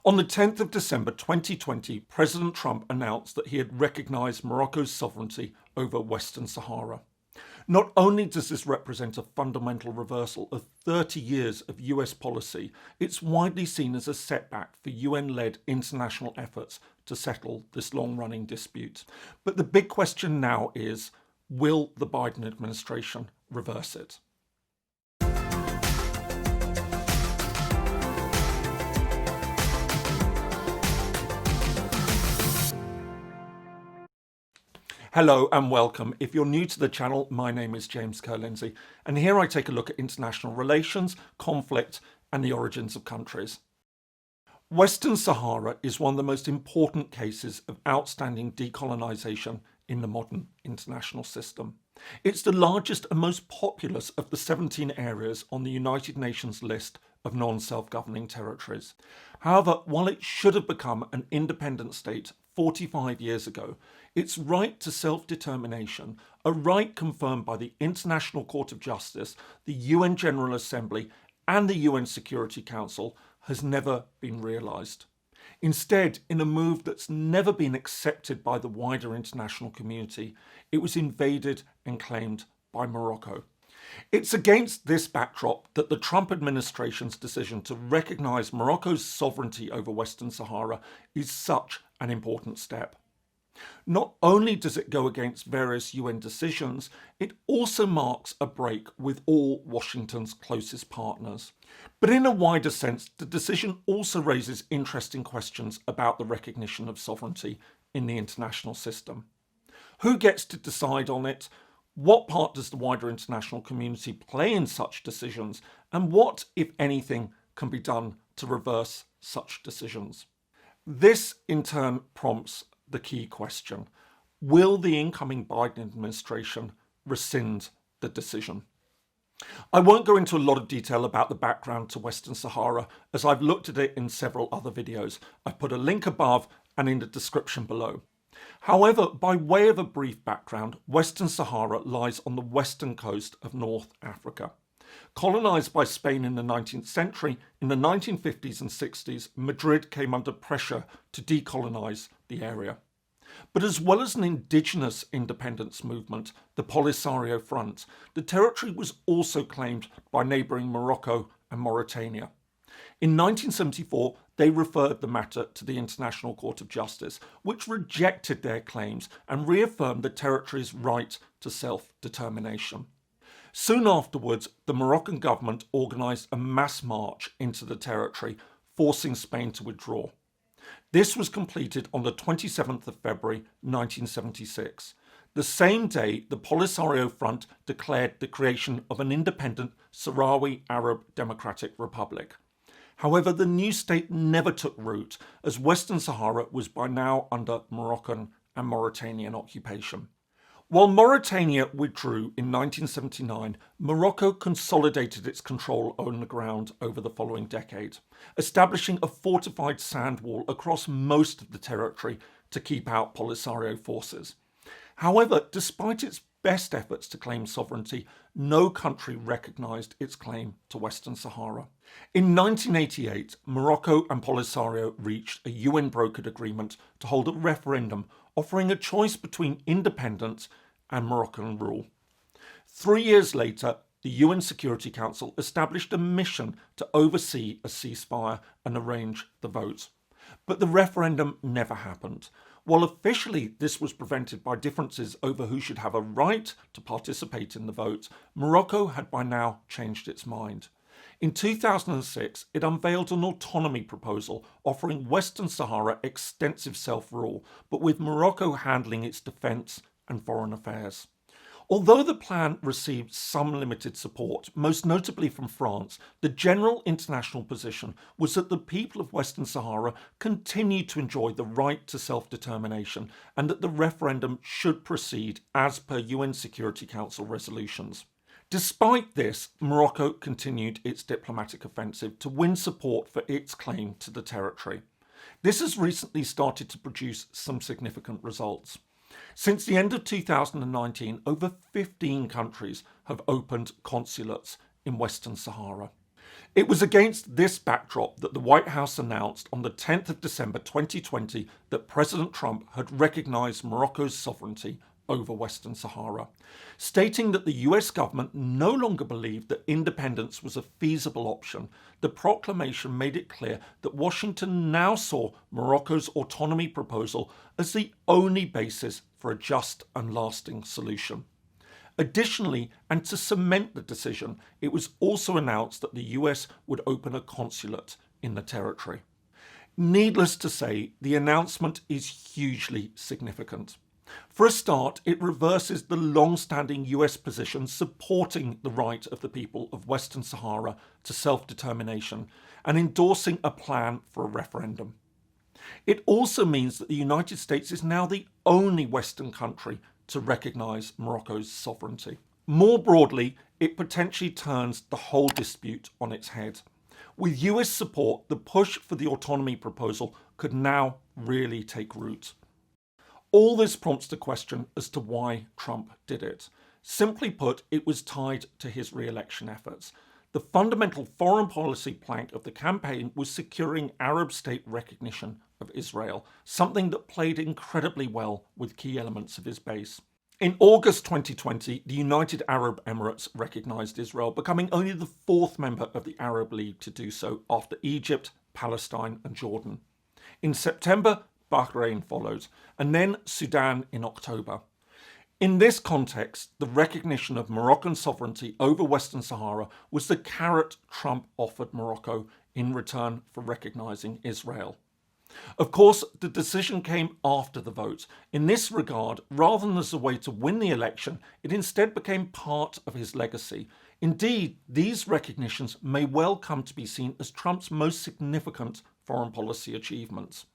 On the 10th of December 2020, President Trump announced that he had recognised Morocco's sovereignty over Western Sahara. Not only does this represent a fundamental reversal of 30 years of US policy, it's widely seen as a setback for UN-led international efforts to settle this long-running dispute. But the big question now is, will the Biden administration reverse it? Hello and welcome. If you're new to the channel, my name is James Kerr-Lindsay, and here I take a look at international relations, conflict, and the origins of countries. Western Sahara is one of the most important cases of outstanding decolonisation in the modern international system. It's the largest and most populous of the 17 areas on the United Nations list of non-self-governing territories. However, while it should have become an independent state 45 years ago, its right to self-determination, a right confirmed by the International Court of Justice, the UN General Assembly, and the UN Security Council, has never been realised. Instead, in a move that's never been accepted by the wider international community, it was invaded and claimed by Morocco. It's against this backdrop that the Trump administration's decision to recognise Morocco's sovereignty over Western Sahara is such an important step. Not only does it go against various UN decisions, it also marks a break with all Washington's closest partners. But in a wider sense, the decision also raises interesting questions about the recognition of sovereignty in the international system. Who gets to decide on it? What part does the wider international community play in such decisions? And what, if anything, can be done to reverse such decisions? This, in turn, prompts the key question: will the incoming Biden administration rescind the decision? I won't go into a lot of detail about the background to Western Sahara, as I've looked at it in several other videos. I've put a link above and in the description below. However, by way of a brief background, Western Sahara lies on the western coast of North Africa. Colonised by Spain in the 19th century, in the 1950s and 60s, Madrid came under pressure to decolonise the area. But as well as an indigenous independence movement, the Polisario Front, the territory was also claimed by neighbouring Morocco and Mauritania. In 1974, they referred the matter to the International Court of Justice, which rejected their claims and reaffirmed the territory's right to self-determination. Soon afterwards, the Moroccan government organised a mass march into the territory, forcing Spain to withdraw. This was completed on the 27th of February 1976. The same day, the Polisario Front declared the creation of an independent Sahrawi Arab Democratic Republic. However, the new state never took root, as Western Sahara was by now under Moroccan and Mauritanian occupation. While Mauritania withdrew in 1979, Morocco consolidated its control on the ground over the following decade, establishing a fortified sand wall across most of the territory to keep out Polisario forces. However, despite its best efforts to claim sovereignty, no country recognised its claim to Western Sahara. In 1988, Morocco and Polisario reached a UN-brokered agreement to hold a referendum offering a choice between independence and Moroccan rule. 3 years later, the UN Security Council established a mission to oversee a ceasefire and arrange the vote. But the referendum never happened. While officially this was prevented by differences over who should have a right to participate in the vote, Morocco had by now changed its mind. In 2006, it unveiled an autonomy proposal offering Western Sahara extensive self-rule, but with Morocco handling its defence and foreign affairs. Although the plan received some limited support, most notably from France, the general international position was that the people of Western Sahara continued to enjoy the right to self-determination and that the referendum should proceed as per UN Security Council resolutions. Despite this, Morocco continued its diplomatic offensive to win support for its claim to the territory. This has recently started to produce some significant results. Since the end of 2019, over 15 countries have opened consulates in Western Sahara. It was against this backdrop that the White House announced on the 10th of December 2020 that President Trump had recognised Morocco's sovereignty over Western Sahara, stating that the US government no longer believed that independence was a feasible option. The proclamation made it clear that Washington now saw Morocco's autonomy proposal as the only basis for a just and lasting solution. Additionally, and to cement the decision, it was also announced that the US would open a consulate in the territory. Needless to say, the announcement is hugely significant. For a start, it reverses the long-standing US position supporting the right of the people of Western Sahara to self-determination and endorsing a plan for a referendum. It also means that the United States is now the only Western country to recognise Morocco's sovereignty. More broadly, it potentially turns the whole dispute on its head. With US support, the push for the autonomy proposal could now really take root. All this prompts the question as to why Trump did it. Simply put, it was tied to his re-election efforts. The fundamental foreign policy plank of the campaign was securing Arab state recognition of Israel, something that played incredibly well with key elements of his base. In August 2020, the United Arab Emirates recognised Israel, becoming only the fourth member of the Arab League to do so after Egypt, Palestine and Jordan. In September, Bahrain followed, and then Sudan in October. In this context, the recognition of Moroccan sovereignty over Western Sahara was the carrot Trump offered Morocco in return for recognising Israel. Of course, the decision came after the vote. In this regard, rather than as a way to win the election, it instead became part of his legacy. Indeed, these recognitions may well come to be seen as Trump's most significant foreign policy achievements.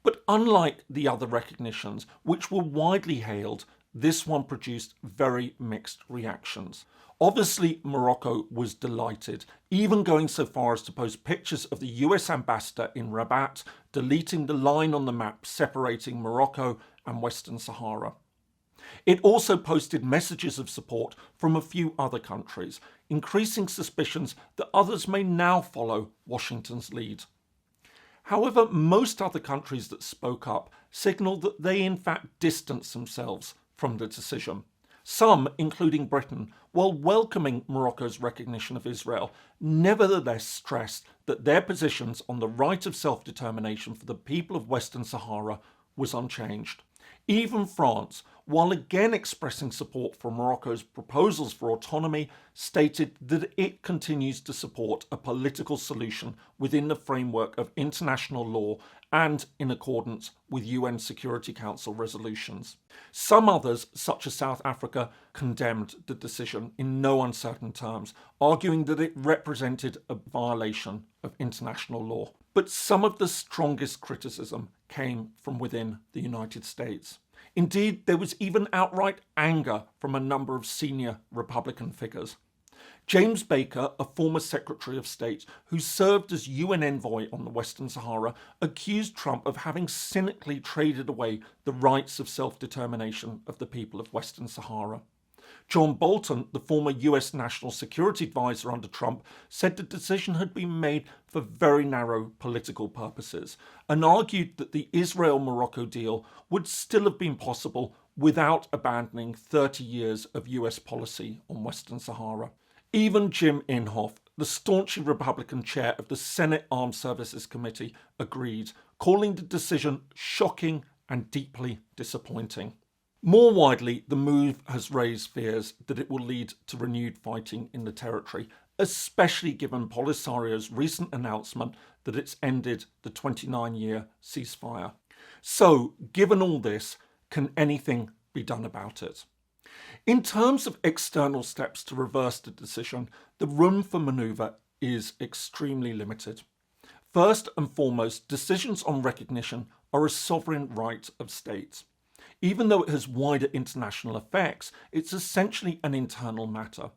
But unlike the other recognitions, which were widely hailed, this one produced very mixed reactions. Obviously, Morocco was delighted, even going so far as to post pictures of the US ambassador in Rabat, deleting the line on the map separating Morocco and Western Sahara. It also posted messages of support from a few other countries, increasing suspicions that others may now follow Washington's lead. However, most other countries that spoke up signalled that they in fact distanced themselves from the decision. Some, including Britain, while welcoming Morocco's recognition of Israel, nevertheless stressed that their positions on the right of self-determination for the people of Western Sahara was unchanged. Even France, while again expressing support for Morocco's proposals for autonomy, stated that it continues to support a political solution within the framework of international law and in accordance with UN Security Council resolutions. Some others, such as South Africa, condemned the decision in no uncertain terms, arguing that it represented a violation of international law. But some of the strongest criticism came from within the United States. Indeed, there was even outright anger from a number of senior Republican figures. James Baker, a former Secretary of State who served as UN envoy on the Western Sahara, accused Trump of having cynically traded away the rights of self-determination of the people of Western Sahara. John Bolton, the former US National Security Advisor under Trump, said the decision had been made for very narrow political purposes and argued that the Israel-Morocco deal would still have been possible without abandoning 30 years of US policy on Western Sahara. Even Jim Inhofe, the staunchly Republican chair of the Senate Armed Services Committee, agreed, calling the decision shocking and deeply disappointing. More widely, the move has raised fears that it will lead to renewed fighting in the territory, especially given Polisario's recent announcement that it's ended the 29-year ceasefire. So, given all this, can anything be done about it? In terms of external steps to reverse the decision, the room for manoeuvre is extremely limited. First and foremost, decisions on recognition are a sovereign right of states. Even though it has wider international effects, it's essentially an internal matter.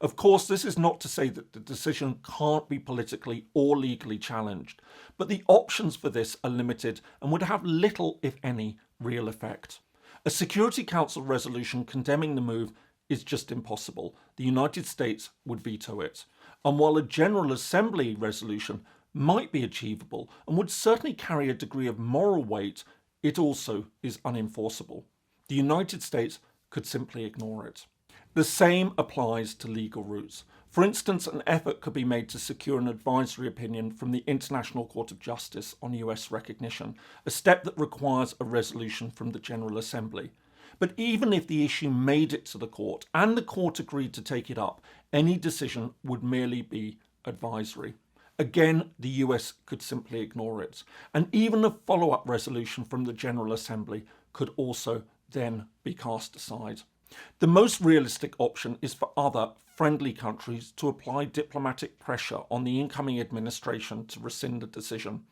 Of course, this is not to say that the decision can't be politically or legally challenged, but the options for this are limited and would have little, if any, real effect. A Security Council resolution condemning the move is just impossible. The United States would veto it. And while a General Assembly resolution might be achievable and would certainly carry a degree of moral weight, it also is unenforceable. The United States could simply ignore it. The same applies to legal routes. For instance, an effort could be made to secure an advisory opinion from the International Court of Justice on US recognition, a step that requires a resolution from the General Assembly. But even if the issue made it to the court and the court agreed to take it up, any decision would merely be advisory. Again, the US could simply ignore it. And even a follow-up resolution from the General Assembly could also then be cast aside. The most realistic option is for other friendly countries to apply diplomatic pressure on the incoming administration to rescind the decision.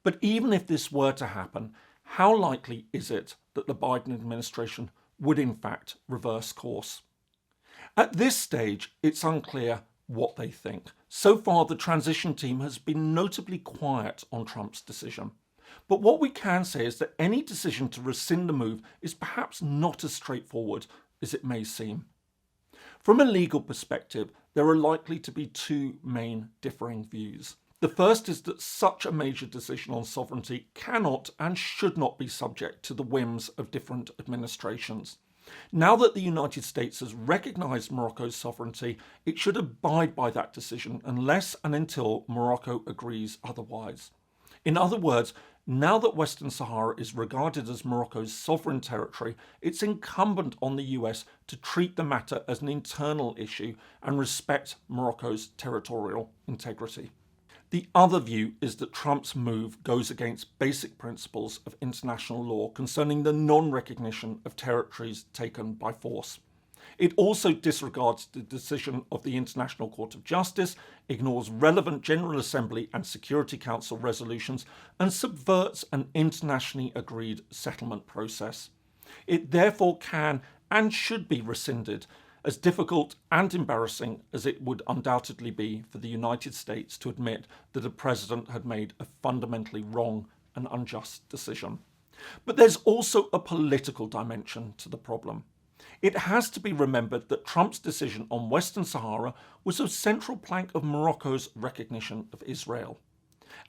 But even if this were to happen, how likely is it that the Biden administration would in fact reverse course? At this stage, it's unclear what they think. So far, the transition team has been notably quiet on Trump's decision. But what we can say is that any decision to rescind the move is perhaps not as straightforward as it may seem. From a legal perspective, there are likely to be two main differing views. The first is that such a major decision on sovereignty cannot and should not be subject to the whims of different administrations. Now that the United States has recognised Morocco's sovereignty, it should abide by that decision unless and until Morocco agrees otherwise. In other words, now that Western Sahara is regarded as Morocco's sovereign territory, it's incumbent on the US to treat the matter as an internal issue and respect Morocco's territorial integrity. The other view is that Trump's move goes against basic principles of international law concerning the non-recognition of territories taken by force. It also disregards the decision of the International Court of Justice, ignores relevant General Assembly and Security Council resolutions, and subverts an internationally agreed settlement process. It therefore can and should be rescinded, as difficult and embarrassing as it would undoubtedly be for the United States to admit that a president had made a fundamentally wrong and unjust decision. But there's also a political dimension to the problem. It has to be remembered that Trump's decision on Western Sahara was a central plank of Morocco's recognition of Israel.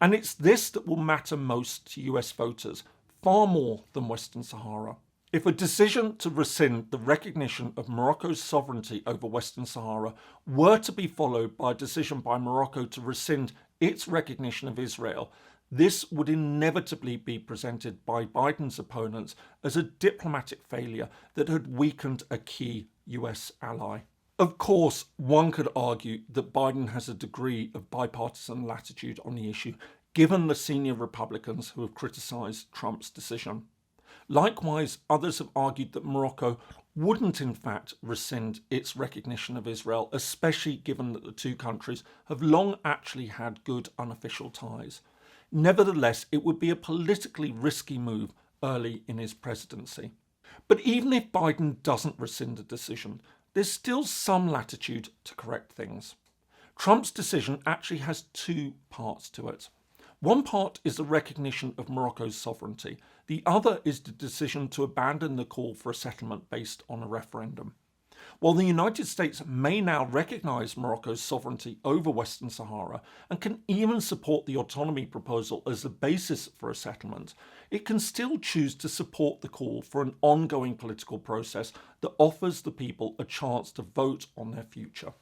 And it's this that will matter most to US voters, far more than Western Sahara. If a decision to rescind the recognition of Morocco's sovereignty over Western Sahara were to be followed by a decision by Morocco to rescind its recognition of Israel, this would inevitably be presented by Biden's opponents as a diplomatic failure that had weakened a key US ally. Of course, one could argue that Biden has a degree of bipartisan latitude on the issue, given the senior Republicans who have criticised Trump's decision. Likewise, others have argued that Morocco wouldn't in fact rescind its recognition of Israel, especially given that the two countries have long actually had good unofficial ties. Nevertheless, it would be a politically risky move early in his presidency. But even if Biden doesn't rescind the decision, there's still some latitude to correct things. Trump's decision actually has two parts to it. One part is the recognition of Morocco's sovereignty. The other is the decision to abandon the call for a settlement based on a referendum. While the United States may now recognise Morocco's sovereignty over Western Sahara and can even support the autonomy proposal as the basis for a settlement, it can still choose to support the call for an ongoing political process that offers the people a chance to vote on their future.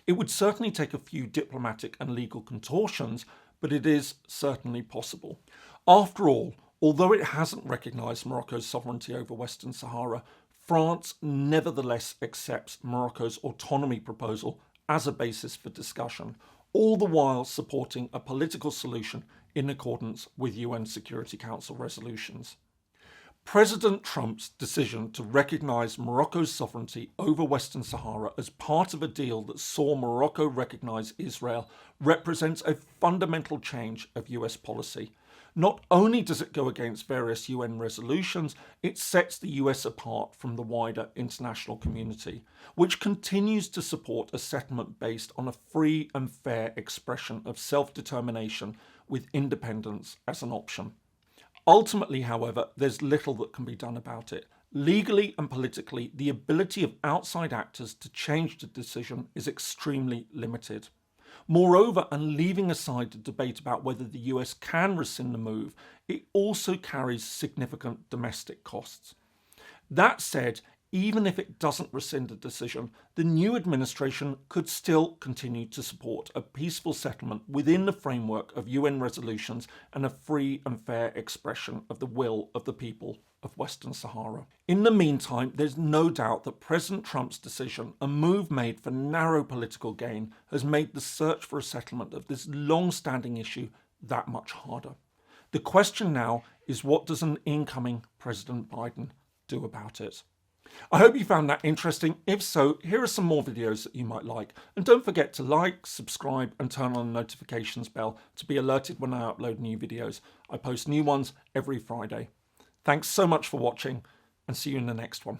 It would certainly take a few diplomatic and legal contortions, but it is certainly possible. After all, although it hasn't recognised Morocco's sovereignty over Western Sahara, France nevertheless accepts Morocco's autonomy proposal as a basis for discussion, all the while supporting a political solution in accordance with UN Security Council resolutions. President Trump's decision to recognise Morocco's sovereignty over Western Sahara as part of a deal that saw Morocco recognise Israel represents a fundamental change of US policy. Not only does it go against various UN resolutions, it sets the US apart from the wider international community, which continues to support a settlement based on a free and fair expression of self-determination with independence as an option. Ultimately, however, there's little that can be done about it. Legally and politically, the ability of outside actors to change the decision is extremely limited. Moreover, and leaving aside the debate about whether the US can rescind the move, it also carries significant domestic costs. That said, even if it doesn't rescind the decision, the new administration could still continue to support a peaceful settlement within the framework of UN resolutions and a free and fair expression of the will of the people of Western Sahara. In the meantime, there's no doubt that President Trump's decision, a move made for narrow political gain, has made the search for a settlement of this long-standing issue that much harder. The question now is, what does an incoming President Biden do about it? I hope you found that interesting. If so, here are some more videos that you might like. And don't forget to like, subscribe and turn on the notifications bell to be alerted when I upload new videos. I post new ones every Friday. Thanks so much for watching and see you in the next one.